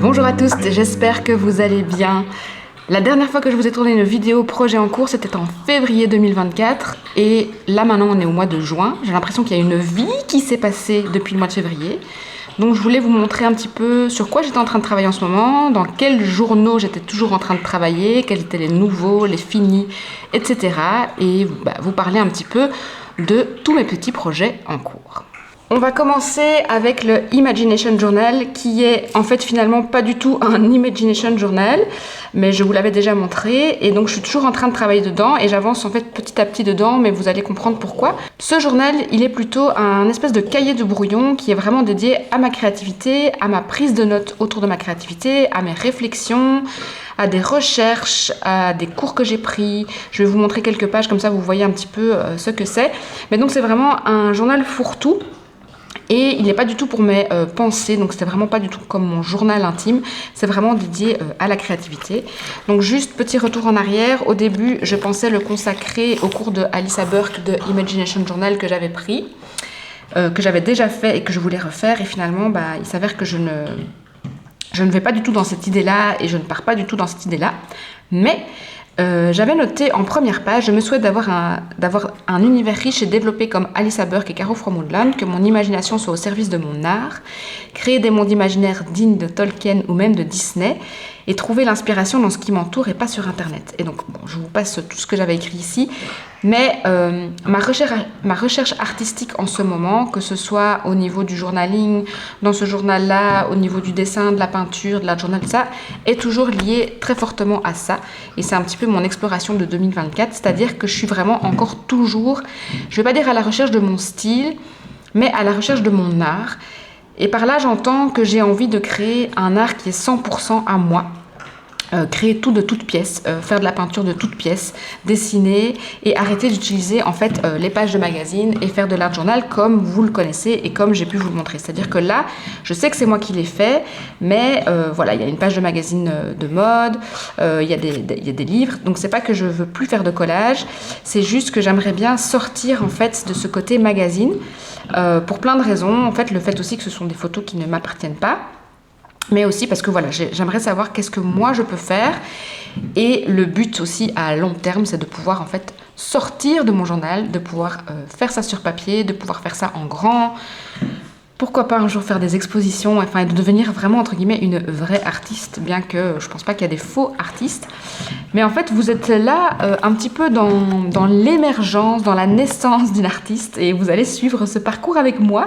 Bonjour à tous, j'espère que vous allez bien. La dernière fois que je vous ai tourné une vidéo projet en cours, c'était en février 2024 et là maintenant on est au mois de juin. J'ai l'impression qu'il y a une vie qui s'est passée depuis le mois de février. Donc je voulais vous montrer un petit peu sur quoi j'étais en train de travailler en ce moment, dans quels journaux j'étais toujours en train de travailler, quels étaient les nouveaux, les finis, etc. Et vous parler un petit peu de tous mes petits projets en cours. On va commencer avec le Imagination Journal qui est en fait finalement pas du tout un Imagination Journal, mais je vous l'avais déjà montré et donc je suis toujours en train de travailler dedans et j'avance en fait petit à petit dedans, mais vous allez comprendre pourquoi. Ce journal, il est plutôt un espèce de cahier de brouillon qui est vraiment dédié à ma créativité, à ma prise de notes autour de ma créativité, à mes réflexions, à des recherches, à des cours que j'ai pris. Je vais vous montrer quelques pages comme ça vous voyez un petit peu ce que c'est. Mais donc c'est vraiment un journal fourre-tout. Et il n'est pas du tout pour mes pensées, donc c'était vraiment pas du tout comme mon journal intime, c'est vraiment dédié à la créativité. Donc juste petit retour en arrière, au début je pensais le consacrer au cours de Alyssa Burke de Imagination Journal que j'avais pris, que j'avais déjà fait et que je voulais refaire, et finalement il s'avère que je ne vais pas du tout dans cette idée-là et je ne pars pas du tout dans cette idée-là, mais j'avais noté en première page, je me souhaite d'avoir un univers riche et développé comme Alyssa Burke et Caro Fromundland, que mon imagination soit au service de mon art, créer des mondes imaginaires dignes de Tolkien ou même de Disney, et trouver l'inspiration dans ce qui m'entoure et pas sur Internet. Et donc, je vous passe tout ce que j'avais écrit ici, mais ma recherche artistique en ce moment, que ce soit au niveau du journaling, dans ce journal-là, au niveau du dessin, de la peinture, de l'art journal, ça, est toujours liée très fortement à ça. Et c'est un petit peu mon exploration de 2024, c'est-à-dire que je suis vraiment encore toujours, je vais pas dire à la recherche de mon style, mais à la recherche de mon art. Et par là, j'entends que j'ai envie de créer un art qui est 100% à moi. Créer tout de toutes pièces, faire de la peinture de toutes pièces, dessiner et arrêter d'utiliser en fait les pages de magazine et faire de l'art journal comme vous le connaissez et comme j'ai pu vous le montrer. C'est-à-dire que là, je sais que c'est moi qui l'ai fait, mais voilà, il y a une page de magazine de mode, il y a des livres, donc c'est pas que je veux plus faire de collage, c'est juste que j'aimerais bien sortir en fait de ce côté magazine pour plein de raisons. En fait, le fait aussi que ce sont des photos qui ne m'appartiennent pas, mais aussi parce que voilà, j'aimerais savoir qu'est-ce que moi je peux faire, et le but aussi à long terme, c'est de pouvoir en fait sortir de mon journal, de pouvoir faire ça sur papier, de pouvoir faire ça en grand, pourquoi pas un jour faire des expositions, enfin et de devenir vraiment entre guillemets une vraie artiste, bien que je pense pas qu'il y a des faux artistes, mais en fait vous êtes là un petit peu dans l'émergence, dans la naissance d'une artiste, et vous allez suivre ce parcours avec moi.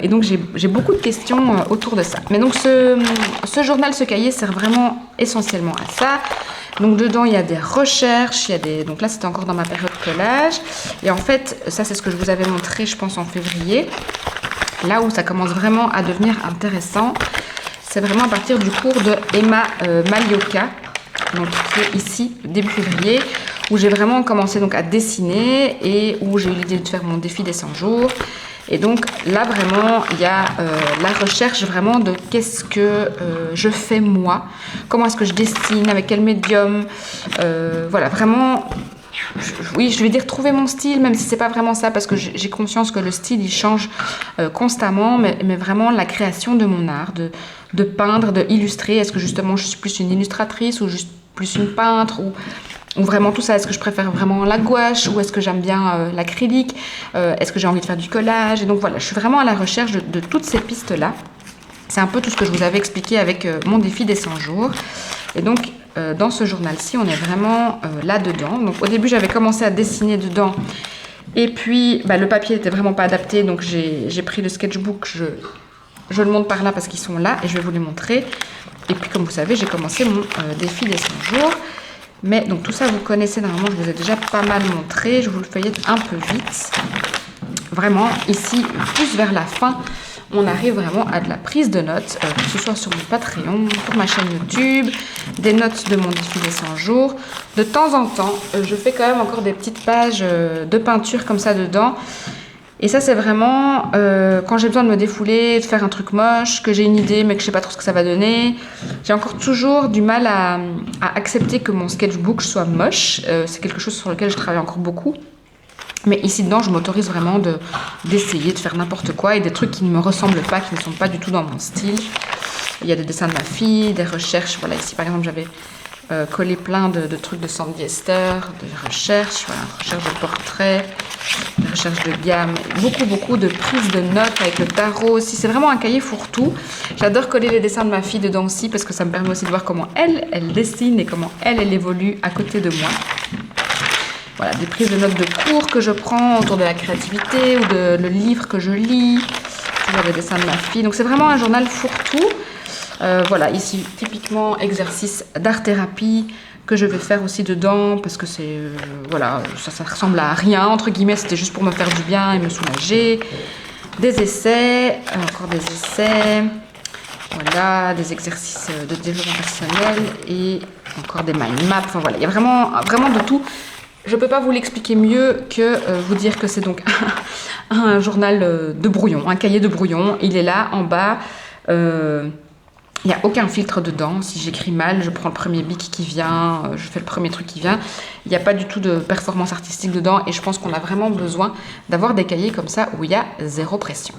Et donc j'ai beaucoup de questions autour de ça. Mais donc ce journal, ce cahier sert vraiment essentiellement à ça. Donc dedans il y a des recherches, donc là c'était encore dans ma période collage. Et en fait ça c'est ce que je vous avais montré je pense en février. Là où ça commence vraiment à devenir intéressant, c'est vraiment à partir du cours de Emma Malioka, donc qui est ici début février, où j'ai vraiment commencé donc à dessiner et où j'ai eu l'idée de faire mon défi des 100 jours. Et donc là vraiment il y a la recherche vraiment de qu'est-ce que je fais moi, comment est-ce que je dessine, avec quel médium, voilà vraiment, oui je vais dire trouver mon style, même si c'est pas vraiment ça, parce que j'ai conscience que le style il change constamment, mais vraiment la création de mon art, de peindre, de illustrer. Est-ce que justement je suis plus une illustratrice ou juste plus une peintre, ou vraiment tout ça, est-ce que je préfère vraiment la gouache ou est-ce que j'aime bien l'acrylique, est-ce que j'ai envie de faire du collage. Et donc voilà, je suis vraiment à la recherche de toutes ces pistes-là. C'est un peu tout ce que je vous avais expliqué avec mon défi des 100 jours. Et donc dans ce journal-ci, on est vraiment là-dedans. Donc au début, j'avais commencé à dessiner dedans. Et puis le papier n'était vraiment pas adapté, donc j'ai pris le sketchbook, je le montre par là parce qu'ils sont là et je vais vous les montrer. Et puis comme vous savez, j'ai commencé mon défi des 100 jours. Mais donc tout ça vous connaissez normalement, je vous ai déjà pas mal montré, je vous le feuillette un peu vite. Vraiment ici, plus vers la fin, on arrive vraiment à de la prise de notes, que ce soit sur mon Patreon, sur ma chaîne YouTube, des notes de mon défi des 100 jours. De temps en temps, je fais quand même encore des petites pages de peinture comme ça dedans. Et ça c'est vraiment quand j'ai besoin de me défouler, de faire un truc moche, que j'ai une idée mais que je sais pas trop ce que ça va donner. J'ai encore toujours du mal à accepter que mon sketchbook soit moche. C'est quelque chose sur lequel je travaille encore beaucoup. Mais ici dedans je m'autorise vraiment d'essayer de faire n'importe quoi et des trucs qui ne me ressemblent pas, qui ne sont pas du tout dans mon style. Il y a des dessins de ma fille, des recherches. Voilà, ici par exemple j'avais collé plein de trucs de Sandy Esther, des recherches, voilà, recherche de portraits, des recherches de gamme, beaucoup de prises de notes avec le tarot aussi. C'est vraiment un cahier fourre-tout. J'adore coller les dessins de ma fille dedans aussi parce que ça me permet aussi de voir comment elle dessine et comment elle évolue à côté de moi. Voilà, des prises de notes de cours que je prends autour de la créativité ou de le livre que je lis. Toujours des dessins de ma fille. Donc c'est vraiment un journal fourre-tout. Voilà, ici typiquement exercice d'art-thérapie que je vais faire aussi dedans parce que c'est voilà, ça ressemble à rien entre guillemets, c'était juste pour me faire du bien et me soulager. Des essais, encore des essais, voilà, des exercices de développement personnel et encore des mind maps. Enfin voilà, il y a vraiment de tout. Je ne peux pas vous l'expliquer mieux que vous dire que c'est donc un journal de brouillon, un cahier de brouillon. Il est là en bas. Il n'y a aucun filtre dedans. Si j'écris mal, je prends le premier bic qui vient, je fais le premier truc qui vient. Il n'y a pas du tout de performance artistique dedans et je pense qu'on a vraiment besoin d'avoir des cahiers comme ça où il y a zéro pression.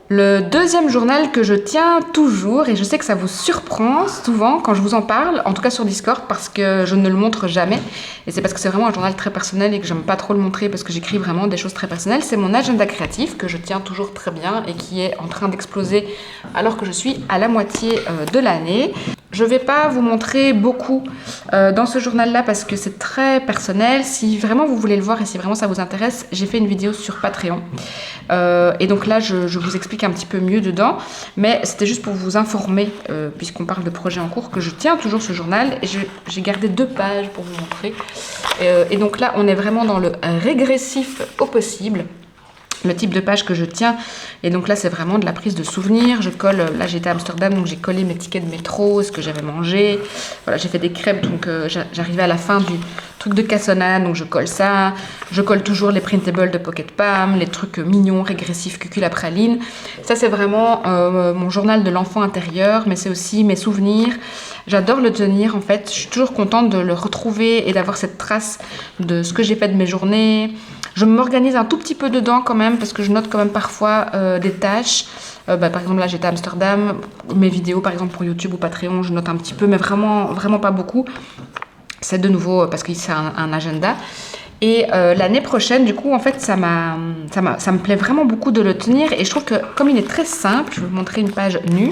Le deuxième journal que je tiens toujours, et je sais que ça vous surprend souvent quand je vous en parle, en tout cas sur Discord, parce que je ne le montre jamais, et c'est parce que c'est vraiment un journal très personnel et que j'aime pas trop le montrer parce que j'écris vraiment des choses très personnelles, c'est mon agenda créatif que je tiens toujours très bien et qui est en train d'exploser alors que je suis à la moitié de l'année. Je ne vais pas vous montrer beaucoup dans ce journal-là parce que c'est très personnel. Si vraiment vous voulez le voir et si vraiment ça vous intéresse, j'ai fait une vidéo sur Patreon. Et donc là, je vous explique un petit peu mieux dedans. Mais c'était juste pour vous informer, puisqu'on parle de projets en cours, que je tiens toujours ce journal. Et j'ai gardé 2 pages pour vous montrer. Et donc là, on est vraiment dans le régressif au possible. Le type de page que je tiens, et donc là c'est vraiment de la prise de souvenirs. Je colle, là j'étais à Amsterdam donc j'ai collé mes tickets de métro, ce que j'avais mangé, voilà, j'ai fait des crêpes donc j'arrivais à la fin du truc de Cassonade donc je colle ça. Je colle toujours les printables de Pocket Pam, les trucs mignons, régressifs, cuculapraline. Ça c'est vraiment mon journal de l'enfant intérieur, mais c'est aussi mes souvenirs. J'adore le tenir en fait, je suis toujours contente de le retrouver et d'avoir cette trace de ce que j'ai fait de mes journées. Je m'organise un tout petit peu dedans quand même parce que je note quand même parfois des tâches. Par exemple là j'étais à Amsterdam, mes vidéos par exemple pour YouTube ou Patreon je note un petit peu mais vraiment pas beaucoup. C'est de nouveau parce que c'est un agenda. Et l'année prochaine, du coup, en fait, ça me plaît vraiment beaucoup de le tenir. Et je trouve que comme il est très simple, je vais vous montrer une page nue,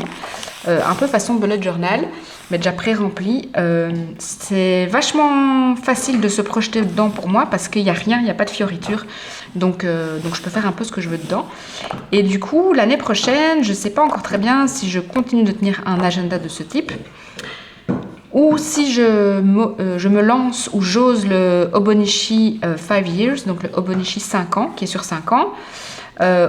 un peu façon bullet journal, mais déjà pré-rempli. C'est vachement facile de se projeter dedans pour moi parce qu'il n'y a rien, il n'y a pas de fioriture. Donc je peux faire un peu ce que je veux dedans. Et du coup, l'année prochaine, je ne sais pas encore très bien si je continue de tenir un agenda de ce type. Ou si je me lance ou j'ose le Hobonichi 5 years, donc le Hobonichi 5 ans, qui est sur 5 ans.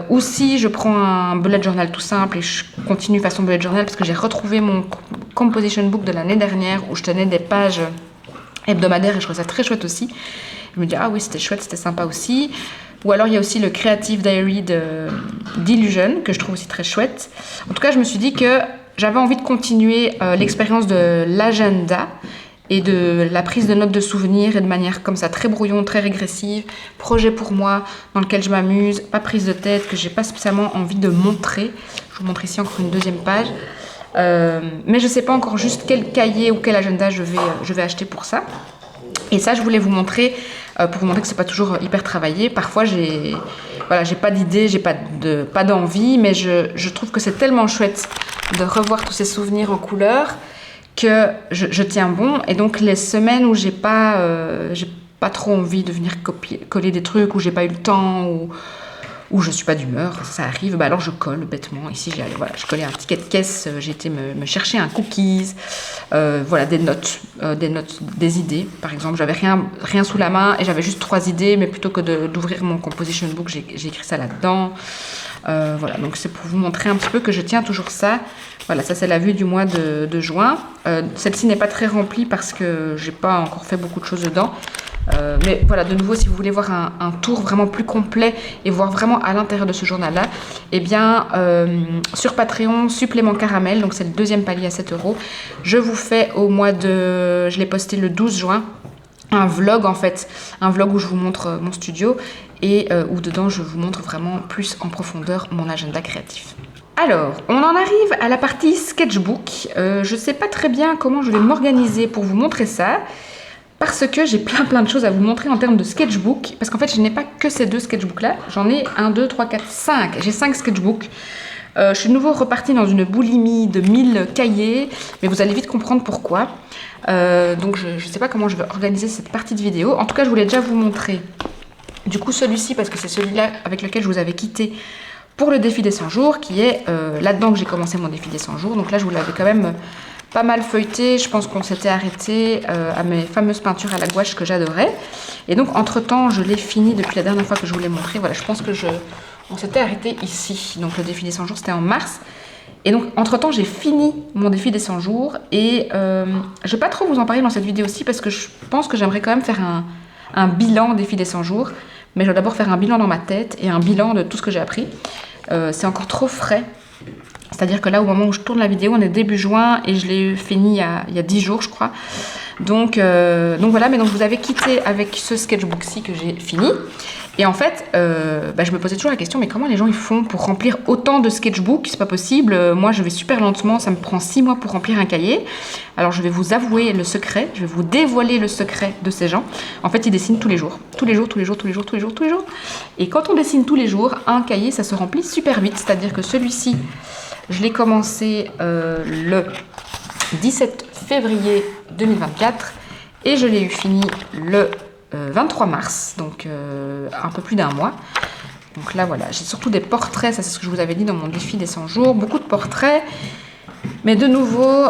Ou si je prends un bullet journal tout simple et je continue façon bullet journal parce que j'ai retrouvé mon composition book de l'année dernière où je tenais des pages hebdomadaires et je trouvais ça très chouette aussi. Je me dis ah oui c'était chouette, c'était sympa aussi. Ou alors il y a aussi le Creative Diary d'Illusion que je trouve aussi très chouette. En tout cas je me suis dit que j'avais envie de continuer l'expérience de l'agenda et de la prise de notes de souvenirs et de manière comme ça très brouillon, très régressive, projet pour moi dans lequel je m'amuse, pas prise de tête, que j'ai pas spécialement envie de montrer. Je vous montre ici encore une deuxième page. Mais je sais pas encore juste quel cahier ou quel agenda je vais acheter pour ça. Et ça je voulais vous montrer pour vous montrer que c'est pas toujours hyper travaillé. Parfois j'ai pas d'idée, j'ai pas d'envie, mais je trouve que c'est tellement chouette de revoir tous ces souvenirs en couleur que je tiens bon. Et donc les semaines où j'ai pas trop envie de venir coller des trucs, où j'ai pas eu le temps, ou je suis pas d'humeur, ça arrive, alors je colle bêtement. Ici je collais un ticket de caisse, j'ai été me chercher un cookies, des notes, des idées. Par exemple, j'avais rien sous la main et j'avais juste 3 idées, mais plutôt que d'ouvrir mon composition book, j'ai écrit ça là-dedans. Donc c'est pour vous montrer un petit peu que je tiens toujours ça. Voilà, ça c'est la vue du mois de juin. Celle-ci n'est pas très remplie parce que j'ai pas encore fait beaucoup de choses dedans. Mais voilà, de nouveau, si vous voulez voir un tour vraiment plus complet et voir vraiment à l'intérieur de ce journal-là, eh bien, sur Patreon, supplément caramel, donc c'est le 2e palier à 7 €, je vous fais je l'ai posté le 12 juin, un vlog en fait, un vlog où je vous montre mon studio et où dedans je vous montre vraiment plus en profondeur mon agenda créatif. Alors, on en arrive à la partie sketchbook. Je ne sais pas très bien comment je vais m'organiser pour vous montrer ça, parce que j'ai plein de choses à vous montrer en termes de sketchbook, parce qu'en fait, je n'ai pas que ces 2 sketchbooks-là. J'en ai 1, 2, 3, 4, 5. J'ai 5 sketchbooks. Je suis de nouveau repartie dans une boulimie de 1000 cahiers, mais vous allez vite comprendre pourquoi. Donc, je ne sais pas comment je vais organiser cette partie de vidéo. En tout cas, je voulais déjà vous montrer, du coup, celui-ci, parce que c'est celui-là avec lequel je vous avais quitté pour le défi des 100 jours, qui est là-dedans que j'ai commencé mon défi des 100 jours. Donc là, je vous l'avais quand même pas mal feuilleté. Je pense qu'on s'était arrêté à mes fameuses peintures à la gouache que j'adorais. Et donc, entre-temps, je l'ai fini depuis la dernière fois que je vous l'ai montré. Voilà, je pense que on s'était arrêté ici. Donc, le défi des 100 jours, c'était en mars. Et donc, entre-temps, j'ai fini mon défi des 100 jours. Et je ne vais pas trop vous en parler dans cette vidéo-ci, parce que je pense que j'aimerais quand même faire un bilan défi des 100 jours. Mais je dois d'abord faire un bilan dans ma tête et un bilan de tout ce que j'ai appris. C'est encore trop frais. C'est-à-dire que là, au moment où je tourne la vidéo, on est début juin et je l'ai fini il y a 10 jours, je crois. Donc voilà, mais donc je vous avais quitté avec ce sketchbook-ci que j'ai fini. Et en fait, je me posais toujours la question, mais comment les gens ils font pour remplir autant de sketchbooks? C'est pas possible. Moi, je vais super lentement, ça me prend 6 mois pour remplir un cahier. Alors, je vais vous avouer le secret, je vais vous dévoiler le secret de ces gens. En fait, ils dessinent tous les jours. Tous les jours. Et quand on dessine tous les jours, un cahier, ça se remplit super vite. C'est-à-dire que celui-ci, je l'ai commencé le 17 février 2024 et je l'ai eu fini le 23 mars, donc un peu plus d'un mois. Donc là, voilà, j'ai surtout des portraits, ça c'est ce que je vous avais dit dans mon défi des 100 jours, beaucoup de portraits. Mais de nouveau,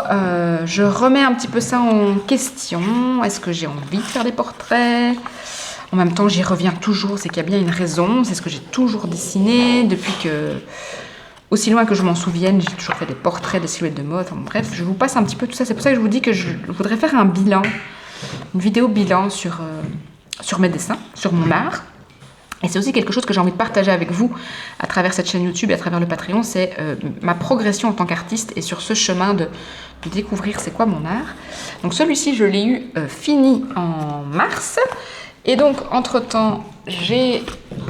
je remets un petit peu ça en question. Est-ce que j'ai envie de faire des portraits? En même temps, j'y reviens toujours, c'est qu'il y a bien une raison. C'est ce que j'ai toujours dessiné depuis que... Aussi loin que je m'en souvienne, j'ai toujours fait des portraits, des silhouettes de mode. Enfin, bref, je vous passe un petit peu tout ça. C'est pour ça que je vous dis que je voudrais faire un bilan, une vidéo bilan sur mes dessins, sur mon art. Et c'est aussi quelque chose que j'ai envie de partager avec vous à travers cette chaîne YouTube et à travers le Patreon. C'est ma progression en tant qu'artiste et sur ce chemin de découvrir c'est quoi mon art. Donc celui-ci, je l'ai eu fini en mars. Et donc, entre-temps, j'ai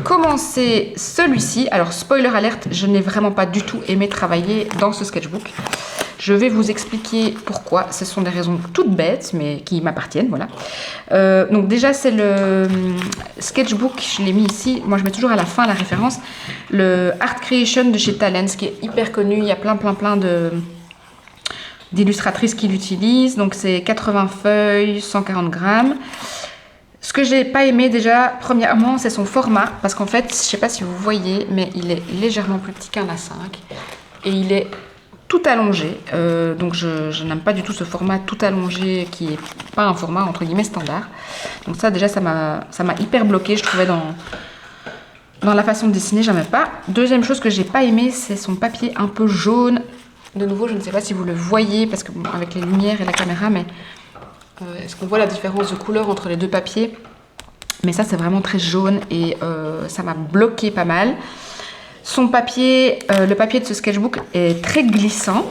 commencé celui-ci. Alors, spoiler alerte, je n'ai vraiment pas du tout aimé travailler dans ce sketchbook. Je vais vous expliquer pourquoi. Ce sont des raisons toutes bêtes, mais qui m'appartiennent, voilà. Donc déjà, c'est le sketchbook, je l'ai mis ici. Moi, je mets toujours à la fin la référence. Le Art Creation de chez Talens, qui est hyper connu. Il y a plein d'illustratrices qui l'utilisent. Donc, c'est 80 feuilles, 140 grammes. Ce que j'ai pas aimé déjà, premièrement, c'est son format. Parce qu'en fait, je sais pas si vous voyez, mais il est légèrement plus petit qu'un A5. Et il est tout allongé. Donc je n'aime pas du tout ce format tout allongé qui est pas un format entre guillemets standard. Donc ça déjà, ça m'a hyper bloqué, je trouvais dans la façon de dessiner, j'aimais pas. Deuxième chose que j'ai pas aimé, c'est son papier un peu jaune. De nouveau, je ne sais pas si vous le voyez, parce que bon, avec les lumières et la caméra, mais... est-ce qu'on voit la différence de couleur entre les deux papiers? Mais ça, c'est vraiment très jaune et ça m'a bloqué pas mal. Son papier, le papier de ce sketchbook est très glissant.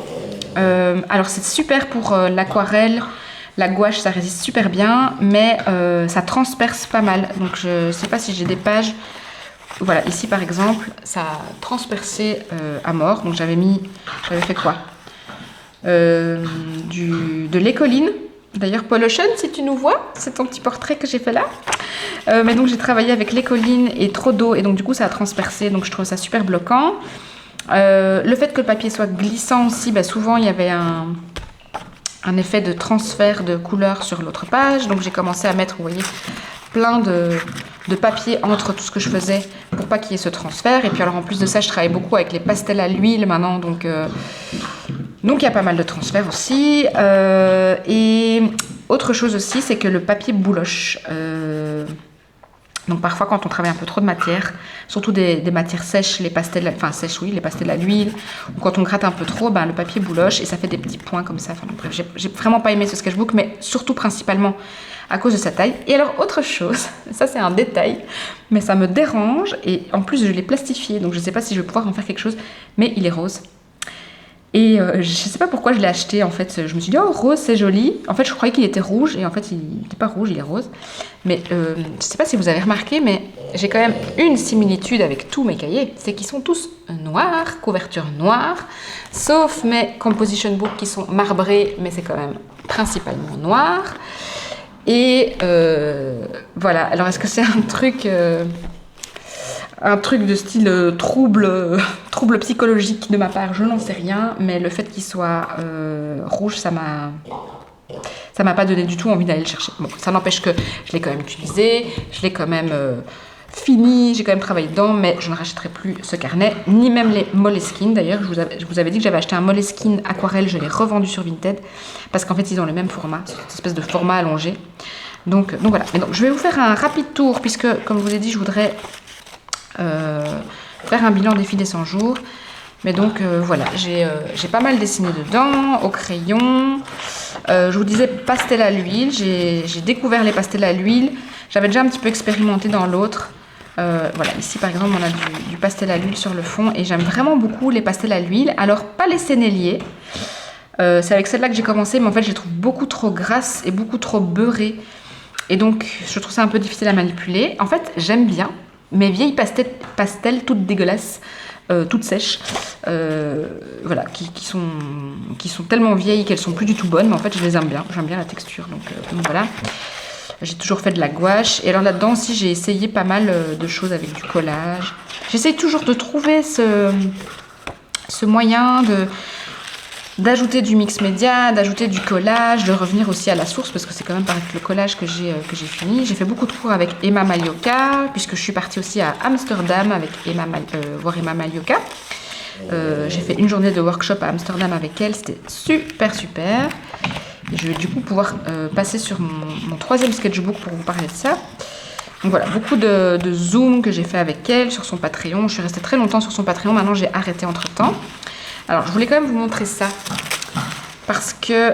Alors, c'est super pour l'aquarelle. La gouache, ça résiste super bien, mais ça transperce pas mal. Donc, je ne sais pas si j'ai des pages. Voilà, ici, par exemple, ça a transpercé à mort. Donc, j'avais fait quoi? De l'écoline. D'ailleurs, Paul Ocean, si tu nous vois, c'est ton petit portrait que j'ai fait là. Mais donc, j'ai travaillé avec l'écoline et trop d'eau. Et donc, du coup, ça a transpercé. Donc, je trouve ça super bloquant. Le fait que le papier soit glissant aussi, bah, souvent, il y avait un effet de transfert de couleur sur l'autre page. Donc, j'ai commencé à mettre, vous voyez, plein de papier entre tout ce que je faisais pour pas qu'il y ait ce transfert. Et puis, alors, en plus de ça, je travaille beaucoup avec les pastels à l'huile maintenant. Donc, il y a pas mal de transferts aussi. Et autre chose aussi, c'est que le papier bouloche. Donc parfois, quand on travaille un peu trop de matière, surtout des matières sèches, les pastels à l'huile, ou quand on gratte un peu trop, ben, le papier bouloche et ça fait des petits points comme ça. Enfin, donc, bref, j'ai vraiment pas aimé ce sketchbook, mais surtout principalement à cause de sa taille. Et alors, autre chose, ça c'est un détail, mais ça me dérange. Et en plus, je l'ai plastifié, donc je sais pas si je vais pouvoir en faire quelque chose, mais il est rose. Et je sais pas pourquoi je l'ai acheté en fait. Je me suis dit, oh rose c'est joli. En fait je croyais qu'il était rouge et en fait il n'était pas rouge, il est rose. Mais je sais pas si vous avez remarqué, mais j'ai quand même une similitude avec tous mes cahiers. C'est qu'ils sont tous noirs, couverture noire. Sauf mes composition books qui sont marbrés, mais c'est quand même principalement noir. Et voilà, alors est-ce que c'est un truc de style trouble psychologique de ma part, je n'en sais rien, mais le fait qu'il soit rouge, ça m'a pas donné du tout envie d'aller le chercher. Bon, ça n'empêche que je l'ai quand même utilisé, je l'ai quand même fini, j'ai quand même travaillé dedans, mais je ne rachèterai plus ce carnet, ni même les Moleskine. D'ailleurs, je vous avais dit que j'avais acheté un Moleskine aquarelle, je l'ai revendu sur Vinted, parce qu'en fait, ils ont le même format, cette espèce de format allongé. Donc voilà. Et donc, je vais vous faire un rapide tour, puisque, comme je vous ai dit, je voudrais faire un bilan des filles des 100 jours. Mais donc voilà, j'ai pas mal dessiné dedans, au crayon. Je vous disais pastel à l'huile, j'ai découvert les pastels à l'huile. J'avais déjà un petit peu expérimenté dans l'autre. Voilà, ici par exemple on a du pastel à l'huile sur le fond et j'aime vraiment beaucoup les pastels à l'huile. Alors pas les sénéliers, c'est avec celle-là que j'ai commencé, mais en fait je les trouve beaucoup trop grasses et beaucoup trop beurrées. Et donc je trouve ça un peu difficile à manipuler. En fait j'aime bien mes vieilles pastels toutes dégueulasses, toutes sèches, voilà, qui sont tellement vieilles qu'elles sont plus du tout bonnes, mais en fait je les aime bien, j'aime bien la texture, donc voilà. J'ai toujours fait de la gouache, et alors là-dedans aussi j'ai essayé pas mal de choses avec du collage. J'essaye toujours de trouver ce moyen d'ajouter du mix média, d'ajouter du collage, de revenir aussi à la source, parce que c'est quand même par le collage que j'ai fini. J'ai fait beaucoup de cours avec Emma Malioka, puisque je suis partie aussi à Amsterdam avec voir Emma Malioka. J'ai fait une journée de workshop à Amsterdam avec elle, c'était super. Et je vais du coup pouvoir passer sur mon troisième sketchbook pour vous parler de ça. Donc voilà, beaucoup de zoom que j'ai fait avec elle sur son Patreon. Je suis restée très longtemps sur son Patreon, maintenant j'ai arrêté entre-temps. Alors, je voulais quand même vous montrer ça, parce que,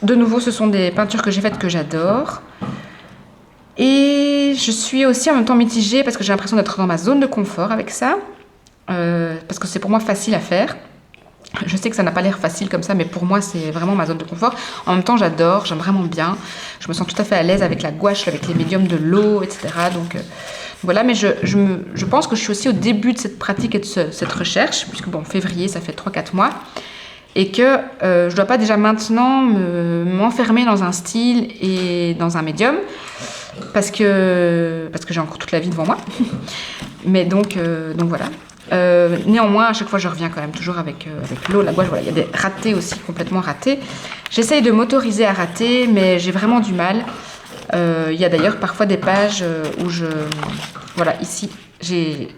de nouveau, ce sont des peintures que j'ai faites que j'adore. Et je suis aussi en même temps mitigée, parce que j'ai l'impression d'être dans ma zone de confort avec ça, parce que c'est pour moi facile à faire. Je sais que ça n'a pas l'air facile comme ça, mais pour moi, c'est vraiment ma zone de confort. En même temps, j'adore, j'aime vraiment bien. Je me sens tout à fait à l'aise avec la gouache, avec les médiums de l'eau, etc. Donc voilà, mais je pense que je suis aussi au début de cette pratique et de cette recherche, puisque bon, février, ça fait 3-4 mois, et que je ne dois pas déjà maintenant m'enfermer dans un style et dans un médium, parce que j'ai encore toute la vie devant moi. Mais donc voilà. Néanmoins, à chaque fois, je reviens quand même toujours avec l'eau, la gouache. Voilà, il y a des ratés aussi, complètement ratés. J'essaye de m'autoriser à rater, mais j'ai vraiment du mal. Il y a d'ailleurs parfois des pages où voilà, ici, j'ai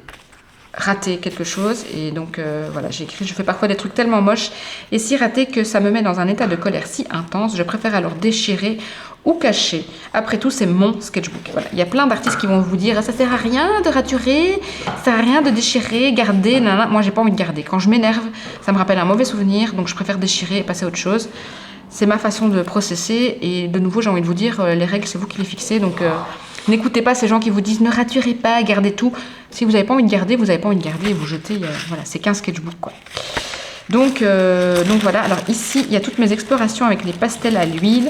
raté quelque chose. Et donc, voilà, j'ai écrit, je fais parfois des trucs tellement moches et si ratés que ça me met dans un état de colère si intense. Je préfère alors déchirer ou cacher. Après tout, c'est mon sketchbook. Voilà. Il y a plein d'artistes qui vont vous dire « ça sert à rien de raturer, ça sert à rien de déchirer, garder, nanana. » Moi, j'ai pas envie de garder. Quand je m'énerve, ça me rappelle un mauvais souvenir, donc je préfère déchirer et passer à autre chose. C'est ma façon de processer et de nouveau, j'ai envie de vous dire, les règles, c'est vous qui les fixez, donc n'écoutez pas ces gens qui vous disent « ne raturez pas, gardez tout ». Si vous n'avez pas envie de garder, vous n'avez pas envie de garder et vous jetez. Voilà, c'est qu'un sketchbook, quoi. Donc voilà, alors ici, il y a toutes mes explorations avec les pastels à l'huile.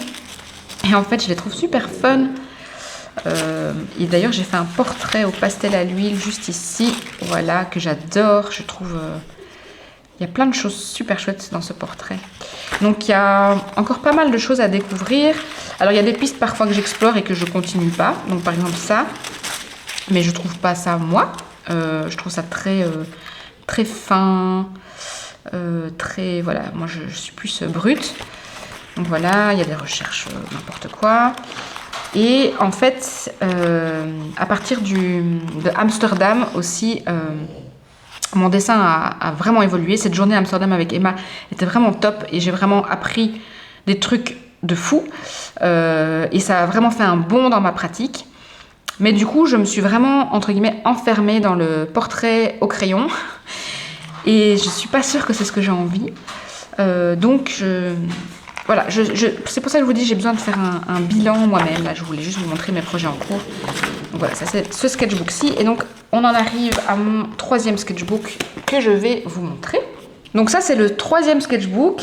Et en fait, je les trouve super fun. Et d'ailleurs, j'ai fait un portrait au pastel à l'huile juste ici. Voilà, que j'adore. Je trouve... il y a plein de choses super chouettes dans ce portrait. Donc, il y a encore pas mal de choses à découvrir. Alors, il y a des pistes parfois que j'explore et que je continue pas. Donc, par exemple, ça. Mais je trouve pas ça, moi. Je trouve ça très fin. Très... Voilà, moi, je suis plus brute. Donc voilà, il y a des recherches, n'importe quoi. Et en fait, à partir de Amsterdam aussi, mon dessin a vraiment évolué. Cette journée à Amsterdam avec Emma était vraiment top et j'ai vraiment appris des trucs de fou. Et ça a vraiment fait un bond dans ma pratique. Mais du coup, je me suis vraiment, entre guillemets, enfermée dans le portrait au crayon. Et je suis pas sûre que c'est ce que j'ai envie. Donc, voilà, c'est pour ça que je vous dis j'ai besoin de faire un bilan moi-même. Là, je voulais juste vous montrer mes projets en cours. Donc voilà, ça c'est ce sketchbook-ci. Et donc, on en arrive à mon troisième sketchbook que je vais vous montrer. Donc ça, c'est le 3e sketchbook,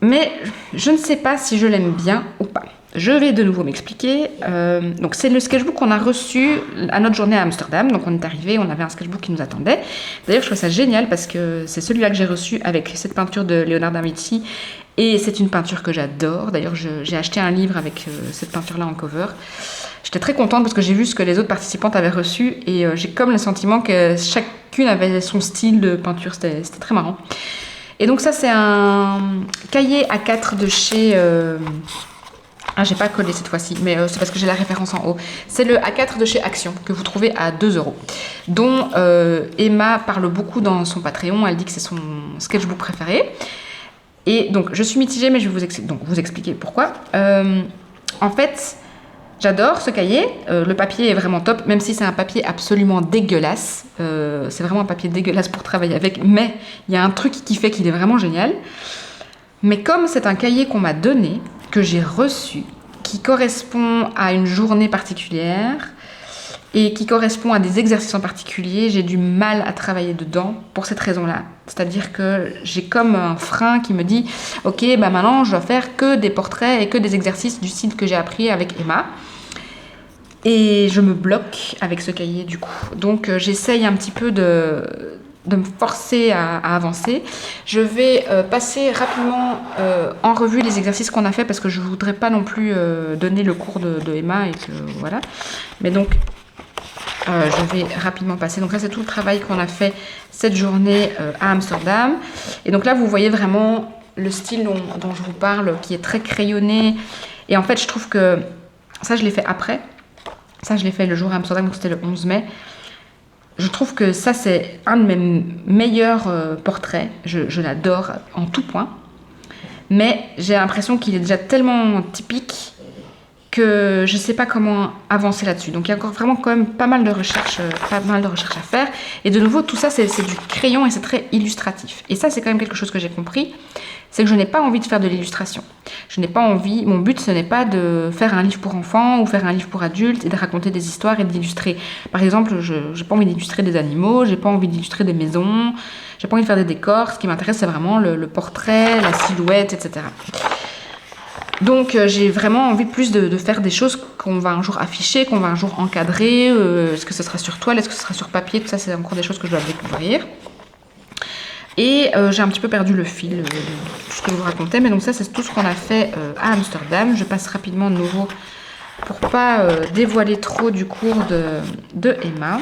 mais je ne sais pas si je l'aime bien ou pas. Je vais de nouveau m'expliquer. Donc c'est le sketchbook qu'on a reçu à notre journée à Amsterdam. Donc on est arrivé, on avait un sketchbook qui nous attendait. D'ailleurs, je trouve ça génial parce que c'est celui-là que j'ai reçu avec cette peinture de Leonardo da Vinci. Et c'est une peinture que j'adore. D'ailleurs, j'ai acheté un livre avec cette peinture-là en cover. J'étais très contente parce que j'ai vu ce que les autres participantes avaient reçu et j'ai comme le sentiment que chacune avait son style de peinture. C'était très marrant. Et donc ça, c'est un cahier A4 de chez... j'ai pas collé cette fois-ci, mais c'est parce que j'ai la référence en haut. C'est le A4 de chez Action que vous trouvez à 2 €, dont Emma parle beaucoup dans son Patreon. Elle dit que c'est son sketchbook préféré. Et donc, je suis mitigée, mais je vais vous expliquer pourquoi. En fait... J'adore ce cahier, le papier est vraiment top, même si c'est un papier absolument dégueulasse. C'est vraiment un papier dégueulasse pour travailler avec, mais il y a un truc qui fait qu'il est vraiment génial. Mais comme c'est un cahier qu'on m'a donné, que j'ai reçu, qui correspond à une journée particulière et qui correspond à des exercices en particulier, j'ai du mal à travailler dedans pour cette raison-là. C'est-à-dire que j'ai comme un frein qui me dit « Ok, bah maintenant je dois faire que des portraits et que des exercices du style que j'ai appris avec Emma. » Et je me bloque avec ce cahier du coup. Donc j'essaye un petit peu de me forcer à avancer. Je vais passer rapidement en revue les exercices qu'on a fait parce que je ne voudrais pas non plus donner le cours de Emma et que voilà. Mais donc je vais rapidement passer. Donc là, c'est tout le travail qu'on a fait cette journée à Amsterdam. Et donc là, vous voyez vraiment le style dont je vous parle, qui est très crayonné. Et en fait, je trouve que ça, je l'ai fait après. Ça, je l'ai fait le jour à Amsterdam, donc c'était le 11 mai. Je trouve que ça, c'est un de mes meilleurs portraits. Je l'adore en tout point. Mais j'ai l'impression qu'il est déjà tellement typique que je ne sais pas comment avancer là-dessus. Donc il y a encore vraiment quand même pas mal de recherches à faire. Et de nouveau, tout ça, c'est du crayon et c'est très illustratif. Et ça, c'est quand même quelque chose que j'ai compris, c'est que je n'ai pas envie de faire de l'illustration. Je n'ai pas envie, mon but, ce n'est pas de faire un livre pour enfants ou faire un livre pour adultes et de raconter des histoires et d'illustrer. Par exemple, je n'ai pas envie d'illustrer des animaux, j'ai pas envie d'illustrer des maisons, j'ai pas envie de faire des décors. Ce qui m'intéresse, c'est vraiment le portrait, la silhouette, etc. Donc j'ai vraiment envie plus de faire des choses qu'on va un jour afficher, qu'on va un jour encadrer. Est-ce que ce sera sur toile, est-ce que ce sera sur papier? Tout ça, c'est encore des choses que je dois découvrir. Et j'ai un petit peu perdu le fil de tout ce que je vous racontais. Mais donc ça, c'est tout ce qu'on a fait à Amsterdam. Je passe rapidement de nouveau pour pas dévoiler trop du cours de Emma.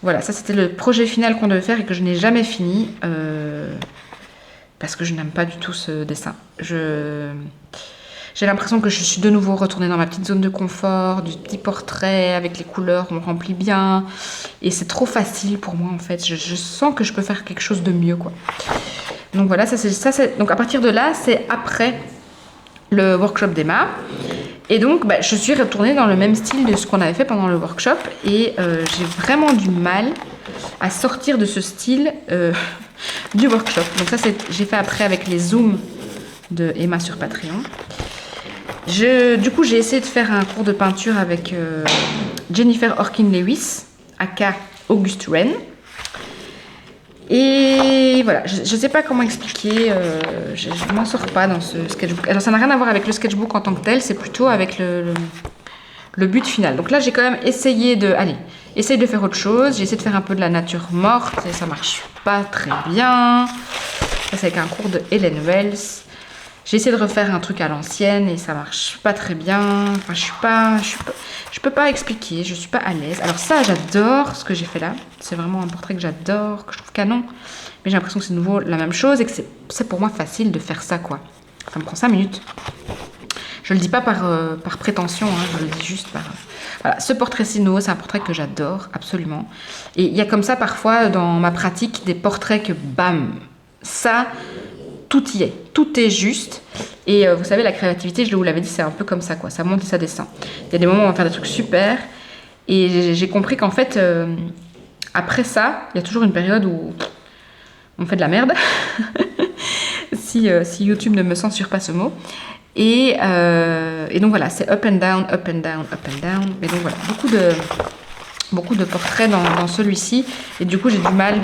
Voilà, ça c'était le projet final qu'on devait faire et que je n'ai jamais fini. Parce que je n'aime pas du tout ce dessin. J'ai l'impression que je suis de nouveau retournée dans ma petite zone de confort, du petit portrait avec les couleurs, on remplit bien. Et c'est trop facile pour moi en fait. Je sens que je peux faire quelque chose de mieux, quoi. Donc voilà, donc à partir de là, c'est après le workshop d'Emma. Et donc, je suis retournée dans le même style de ce qu'on avait fait pendant le workshop. Et j'ai vraiment du mal à sortir de ce style du workshop. Donc ça, j'ai fait après avec les zooms de Emma sur Patreon. Du coup, j'ai essayé de faire un cours de peinture avec Jennifer Orkin-Lewis, aka Auguste Wren. Et voilà, je ne sais pas comment expliquer, je ne m'en sors pas dans ce sketchbook. Alors ça n'a rien à voir avec le sketchbook en tant que tel, c'est plutôt avec le but final. Donc là, j'ai quand même essayé de faire autre chose. J'ai essayé de faire un peu de la nature morte et ça marche pas très bien. Ça, c'est avec un cours de Helen Wells. J'ai essayé de refaire un truc à l'ancienne et ça marche pas très bien. Enfin, je peux pas expliquer, je suis pas à l'aise. Alors ça, j'adore ce que j'ai fait là. C'est vraiment un portrait que j'adore, que je trouve canon. Mais j'ai l'impression que c'est de nouveau la même chose et que c'est pour moi facile de faire ça, quoi. Ça me prend 5 minutes. Je le dis pas par prétention, hein, je le dis juste par... Voilà, ce portrait-ci nouveau, c'est un portrait que j'adore, absolument. Et il y a comme ça, parfois, dans ma pratique, des portraits que, bam, ça... Tout y est, tout est juste. Et vous savez, la créativité, je vous l'avais dit, c'est un peu comme ça, quoi. Ça monte et ça descend. Il y a des moments où on va faire des trucs super. Et j'ai compris qu'en fait, après ça, il y a toujours une période où on fait de la merde. si YouTube ne me censure pas ce mot. Et donc voilà, c'est up and down, up and down, up and down. Mais donc voilà, beaucoup de portraits dans celui-ci. Et du coup, j'ai du mal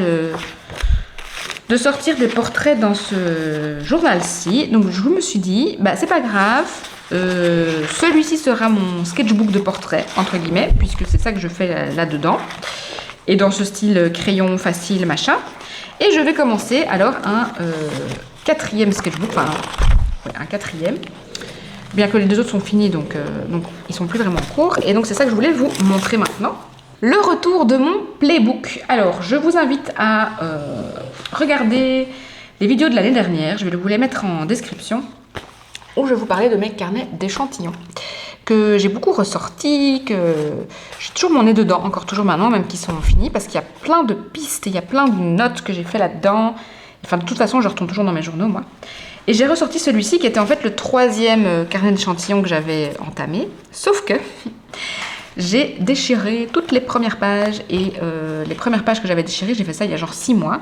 de sortir des portraits dans ce journal-ci. Donc je me suis dit, bah c'est pas grave, celui-ci sera mon sketchbook de portrait, entre guillemets, puisque c'est ça que je fais là-dedans. Et dans ce style crayon facile, machin. Et je vais commencer alors un quatrième sketchbook, enfin un quatrième. Bien que les deux autres sont finis, donc ils sont plus vraiment courts. Et donc c'est ça que je voulais vous montrer maintenant. Le retour de mon playbook. Alors je vous invite à regarder les vidéos de l'année dernière. Je vais vous les mettre en description. Où je vais vous parler de mes carnets d'échantillons. Que j'ai beaucoup ressorti, que j'ai toujours mon nez dedans, encore toujours maintenant, même qu'ils sont finis. Parce qu'il y a plein de pistes, il y a plein de notes que j'ai fait là-dedans. Enfin de toute façon je retourne toujours dans mes journaux moi. Et j'ai ressorti celui-ci qui était en fait le troisième carnet d'échantillons que j'avais entamé. Sauf que j'ai déchiré toutes les premières pages. Et les premières pages que j'avais déchirées, j'ai fait ça il y a genre 6 mois.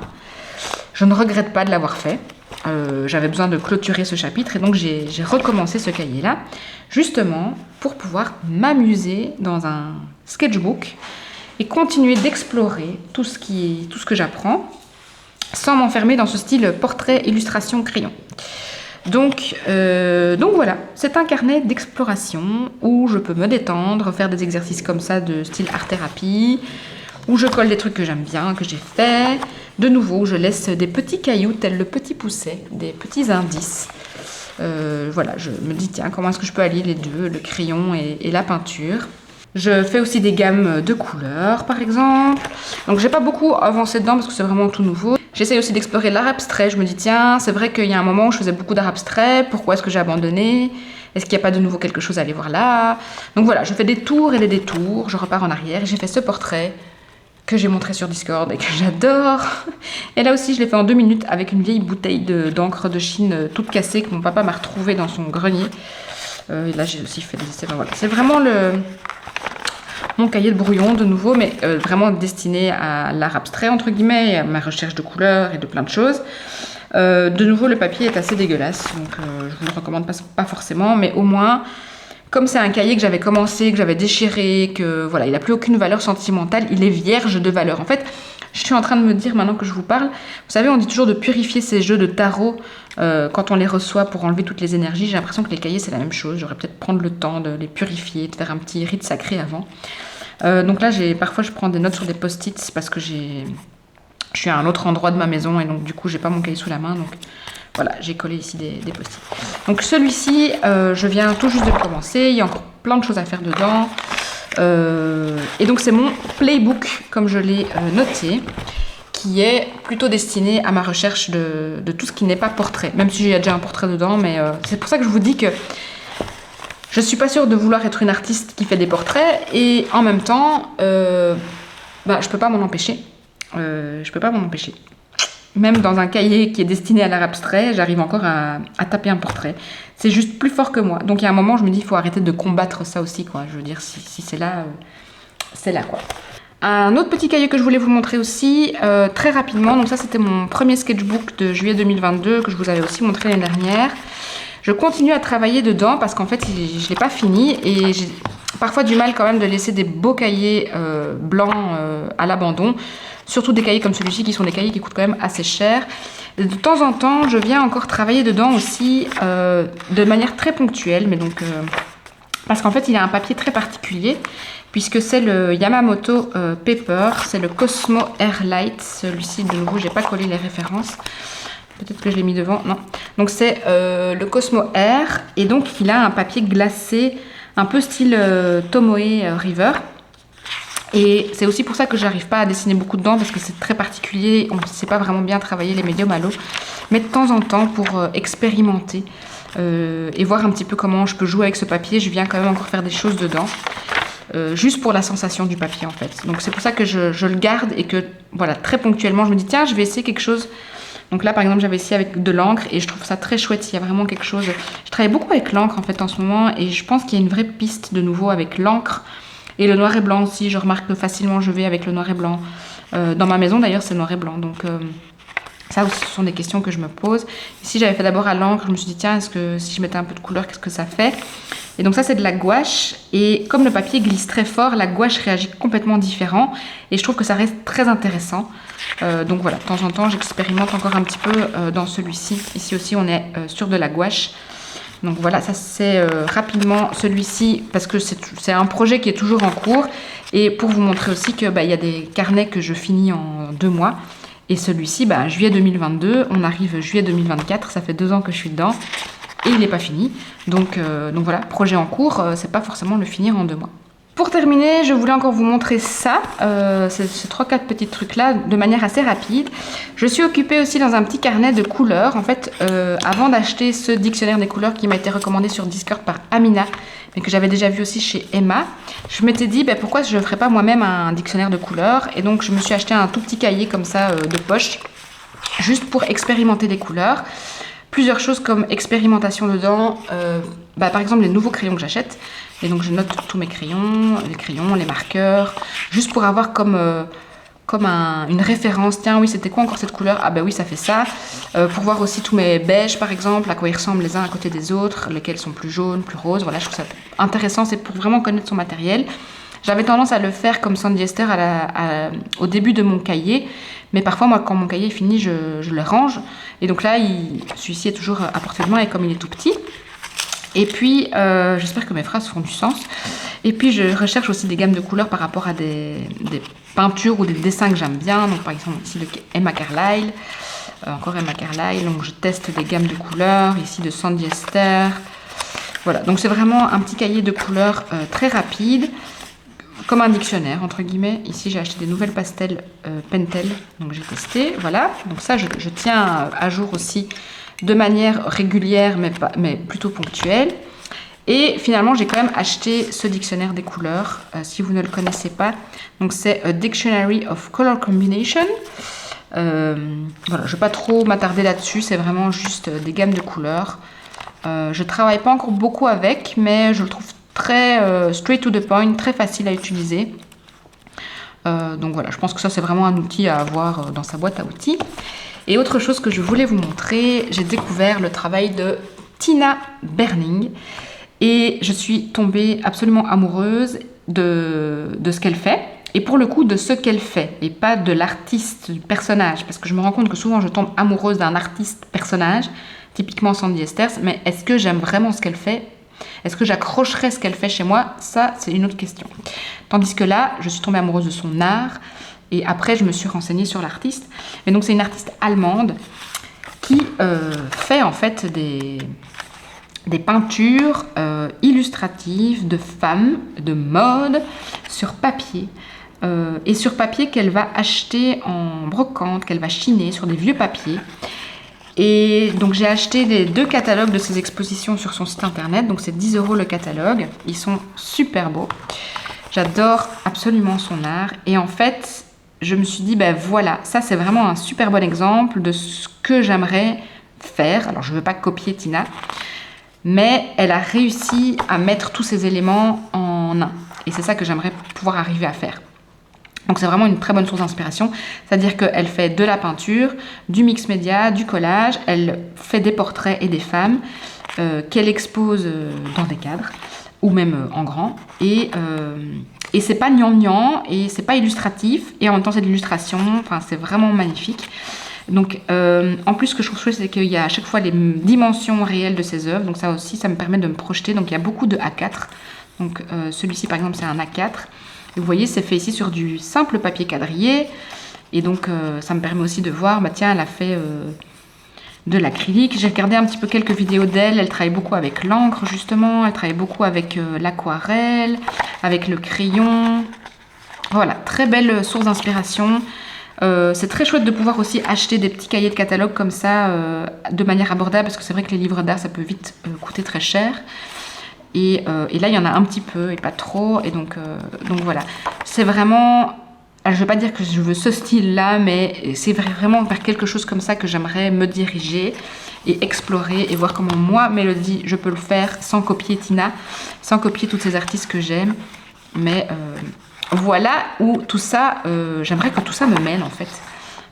Je ne regrette pas de l'avoir fait. J'avais besoin de clôturer ce chapitre. Et donc j'ai recommencé ce cahier-là. Justement pour pouvoir m'amuser dans un sketchbook. Et continuer d'explorer tout ce que j'apprends. Sans m'enfermer dans ce style portrait, illustration, crayon. Donc voilà, c'est un carnet d'exploration où je peux me détendre, faire des exercices comme ça de style art-thérapie, où je colle des trucs que j'aime bien, que j'ai fait. De nouveau, je laisse des petits cailloux tels le petit pousset, des petits indices. Voilà, je me dis tiens, comment est-ce que je peux allier les deux, le crayon et la peinture. Je fais aussi des gammes de couleurs, par exemple. Donc, j'ai pas beaucoup avancé dedans parce que c'est vraiment tout nouveau. J'essaye aussi d'explorer l'art abstrait. Je me dis, tiens, c'est vrai qu'il y a un moment où je faisais beaucoup d'art abstrait. Pourquoi est-ce que j'ai abandonné? Est-ce qu'il n'y a pas de nouveau quelque chose à aller voir là? Donc voilà, je fais des tours et des détours. Je repars en arrière. J'ai fait ce portrait que j'ai montré sur Discord et que j'adore. Et là aussi, je l'ai fait en 2 minutes avec une vieille bouteille d'encre de Chine toute cassée que mon papa m'a retrouvée dans son grenier. Et là, j'ai aussi fait des essais. Voilà. C'est vraiment mon cahier de brouillon de nouveau, mais vraiment destiné à l'art abstrait entre guillemets, et à ma recherche de couleurs et de plein de choses. De nouveau, le papier est assez dégueulasse, donc je vous le recommande pas forcément, mais au moins, comme c'est un cahier que j'avais commencé, que j'avais déchiré, que voilà, il n'a plus aucune valeur sentimentale, il est vierge de valeur. En fait, je suis en train de me dire maintenant que je vous parle, vous savez, on dit toujours de purifier ces jeux de tarot quand on les reçoit pour enlever toutes les énergies. J'ai l'impression que les cahiers c'est la même chose. J'aurais peut-être prendre le temps de les purifier, de faire un petit rite sacré avant. Donc là, parfois je prends des notes sur des post-it parce que je suis à un autre endroit de ma maison et donc du coup j'ai pas mon cahier sous la main. Donc voilà, j'ai collé ici des post-it. Donc celui-ci, je viens tout juste de le commencer. Il y a encore plein de choses à faire dedans. Et donc c'est mon playbook comme je l'ai noté, qui est plutôt destiné à ma recherche de tout ce qui n'est pas portrait, même si j'ai déjà un portrait dedans, mais c'est pour ça que je vous dis que je suis pas sûre de vouloir être une artiste qui fait des portraits, et en même temps je peux pas m'en empêcher. Même dans un cahier qui est destiné à l'art abstrait, j'arrive encore à taper un portrait. C'est juste plus fort que moi. Donc il y a un moment, je me dis, il faut arrêter de combattre ça aussi, quoi. Je veux dire, si c'est là, c'est là, quoi. Un autre petit cahier que je voulais vous montrer aussi, très rapidement. Donc ça, c'était mon premier sketchbook de juillet 2022, que je vous avais aussi montré l'année dernière. Je continue à travailler dedans parce qu'en fait, je ne l'ai pas fini. Et j'ai parfois du mal quand même de laisser des beaux cahiers blancs à l'abandon. Surtout des cahiers comme celui-ci qui sont des cahiers qui coûtent quand même assez cher. De temps en temps, je viens encore travailler dedans aussi de manière très ponctuelle. Mais donc, parce qu'en fait, il a un papier très particulier puisque c'est le Yamamoto Paper. C'est le Cosmo Airlight. Celui-ci, de nouveau, je n'ai pas collé les références. Peut-être que je l'ai mis devant. Non. Donc, c'est le Cosmo Air. Et donc, il a un papier glacé un peu style Tomoe River. Et c'est aussi pour ça que j'arrive pas à dessiner beaucoup dedans parce que c'est très particulier, on ne sait pas vraiment bien travailler les médiums à l'eau. Mais de temps en temps, pour expérimenter et voir un petit peu comment je peux jouer avec ce papier, je viens quand même encore faire des choses dedans. Juste pour la sensation du papier en fait. Donc c'est pour ça que je le garde et que voilà, très ponctuellement je me dis tiens, je vais essayer quelque chose. Donc là par exemple j'avais essayé avec de l'encre et je trouve ça très chouette, il y a vraiment quelque chose. Je travaille beaucoup avec l'encre en fait en ce moment et je pense qu'il y a une vraie piste de nouveau avec l'encre. Et le noir et blanc aussi, je remarque que facilement je vais avec le noir et blanc. Dans ma maison d'ailleurs c'est noir et blanc, donc ça aussi ce sont des questions que je me pose. Ici j'avais fait d'abord à l'encre, je me suis dit tiens, est-ce que si je mettais un peu de couleur, qu'est-ce que ça fait? Et donc ça c'est de la gouache, et comme le papier glisse très fort, la gouache réagit complètement différent, et je trouve que ça reste très intéressant. Donc voilà, de temps en temps, j'expérimente encore un petit peu dans celui-ci. Ici aussi, on est sur de la gouache. Donc voilà, ça c'est rapidement celui-ci, parce que c'est un projet qui est toujours en cours. Et pour vous montrer aussi que y a des carnets que je finis en 2 mois. Et celui-ci, juillet 2022, on arrive juillet 2024, ça fait 2 ans que je suis dedans. Et il n'est pas fini. Donc voilà, projet en cours, c'est pas forcément le finir en 2 mois. Pour terminer, je voulais encore vous montrer ça, ces 3-4 petits trucs-là, de manière assez rapide. Je suis occupée aussi dans un petit carnet de couleurs. En fait, avant d'acheter ce dictionnaire des couleurs qui m'a été recommandé sur Discord par Amina, mais que j'avais déjà vu aussi chez Emma, je m'étais dit pourquoi je ne ferais pas moi-même un dictionnaire de couleurs. Et donc, je me suis acheté un tout petit cahier comme ça de poche, juste pour expérimenter les couleurs. Plusieurs choses comme expérimentation dedans, par exemple les nouveaux crayons que j'achète. Et donc je note tous mes crayons, les marqueurs, juste pour avoir comme une référence. Tiens, oui, c'était quoi encore cette couleur? Ah oui, ça fait ça. Pour voir aussi tous mes beiges, par exemple, à quoi ils ressemblent les uns à côté des autres, lesquels sont plus jaunes, plus roses. Voilà, je trouve ça intéressant, c'est pour vraiment connaître son matériel. J'avais tendance à le faire comme Sandy Esther au début de mon cahier, mais parfois, moi, quand mon cahier est fini, je le range. Et donc là, celui-ci est toujours à portée de main, et comme il est tout petit. Et puis, j'espère que mes phrases font du sens. Et puis, je recherche aussi des gammes de couleurs par rapport à des peintures ou des dessins que j'aime bien. Donc, par exemple, ici, de Emma Carlyle. Encore Emma Carlyle. Donc, je teste des gammes de couleurs. Ici, de Sandy Esther. Voilà. Donc, c'est vraiment un petit cahier de couleurs très rapide. Comme un dictionnaire, entre guillemets. Ici, j'ai acheté des nouvelles pastels Pentel. Donc, j'ai testé. Voilà. Donc, ça, je tiens à jour aussi de manière régulière, mais plutôt ponctuelle. Et finalement, j'ai quand même acheté ce dictionnaire des couleurs, si vous ne le connaissez pas. Donc, c'est A Dictionary of Color Combination. Voilà, je ne vais pas trop m'attarder là-dessus, c'est vraiment juste des gammes de couleurs. Je ne travaille pas encore beaucoup avec, mais je le trouve très straight to the point, très facile à utiliser. Donc voilà, je pense que ça, c'est vraiment un outil à avoir dans sa boîte à outils. Et autre chose que je voulais vous montrer, j'ai découvert le travail de Tina Berning et je suis tombée absolument amoureuse de ce qu'elle fait, et pour le coup de ce qu'elle fait et pas de l'artiste, du personnage, parce que je me rends compte que souvent je tombe amoureuse d'un artiste personnage, typiquement Sandy Esther, mais est-ce que j'aime vraiment ce qu'elle fait? Est-ce que j'accrocherais ce qu'elle fait chez moi? Ça, c'est une autre question. Tandis que là, je suis tombée amoureuse de son art. Et après, je me suis renseignée sur l'artiste. Et donc, c'est une artiste allemande qui fait en fait des peintures illustratives de femmes, de mode, sur papier. Et sur papier qu'elle va acheter en brocante, qu'elle va chiner sur des vieux papiers. Et donc, j'ai acheté les 2 catalogues de ces expositions sur son site internet. Donc, c'est 10 € le catalogue. Ils sont super beaux. J'adore absolument son art. Et en fait, je me suis dit, voilà, ça c'est vraiment un super bon exemple de ce que j'aimerais faire. Alors, je ne veux pas copier Tina, mais elle a réussi à mettre tous ces éléments en un. Et c'est ça que j'aimerais pouvoir arriver à faire. Donc, c'est vraiment une très bonne source d'inspiration. C'est-à-dire qu'elle fait de la peinture, du mix média, du collage. Elle fait des portraits et des femmes qu'elle expose dans des cadres ou même en grand. Et c'est pas gnangnan et c'est pas illustratif. Et en même temps, c'est de l'illustration. Enfin, c'est vraiment magnifique. Donc, en plus, ce que je trouve chouette, c'est qu'il y a à chaque fois les dimensions réelles de ses œuvres. Donc, ça aussi, ça me permet de me projeter. Donc, il y a beaucoup de A4. Donc, celui-ci, par exemple, c'est un A4. Et vous voyez, c'est fait ici sur du simple papier quadrillé. Et donc, ça me permet aussi de voir, tiens, elle a fait de l'acrylique. J'ai regardé un petit peu quelques vidéos d'elle. Elle travaille beaucoup avec l'encre, justement. Elle travaille beaucoup avec l'aquarelle, avec le crayon. Voilà, très belle source d'inspiration. C'est très chouette de pouvoir aussi acheter des petits cahiers de catalogue comme ça, de manière abordable, parce que c'est vrai que les livres d'art, ça peut vite coûter très cher. Et là, il y en a un petit peu et pas trop. Et donc voilà. C'est vraiment... Alors, je ne veux pas dire que je veux ce style-là, mais c'est vraiment vers quelque chose comme ça que j'aimerais me diriger et explorer et voir comment moi, Mélodie, je peux le faire sans copier Tina, sans copier toutes ces artistes que j'aime. Mais voilà où tout ça... j'aimerais que tout ça me mène, en fait.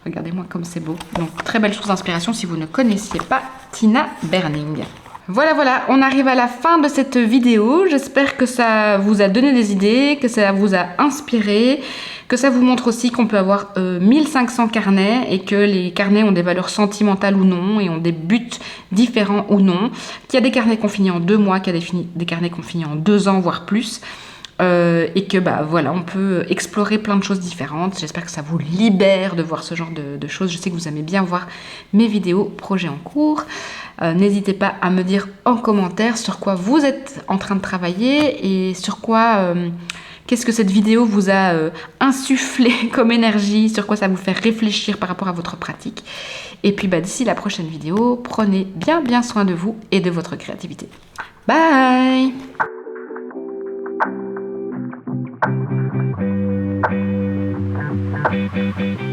Regardez-moi comme c'est beau. Donc, très belle source d'inspiration si vous ne connaissiez pas Tina Berning. Voilà, on arrive à la fin de cette vidéo. J'espère que ça vous a donné des idées, que ça vous a inspiré, que ça vous montre aussi qu'on peut avoir 1500 carnets et que les carnets ont des valeurs sentimentales ou non et ont des buts différents ou non. Qu'il y a des carnets qu'on finit en 2 mois, qu'il y a des carnets qu'on finit en 2 ans, voire plus. Et que voilà, on peut explorer plein de choses différentes. J'espère que ça vous libère de voir ce genre de choses. Je sais que vous aimez bien voir mes vidéos projets en cours. N'hésitez pas à me dire en commentaire sur quoi vous êtes en train de travailler et sur quoi, qu'est-ce que cette vidéo vous a insufflé comme énergie, sur quoi ça vous fait réfléchir par rapport à votre pratique. Et puis d'ici la prochaine vidéo, prenez bien soin de vous et de votre créativité. Bye! Thank you.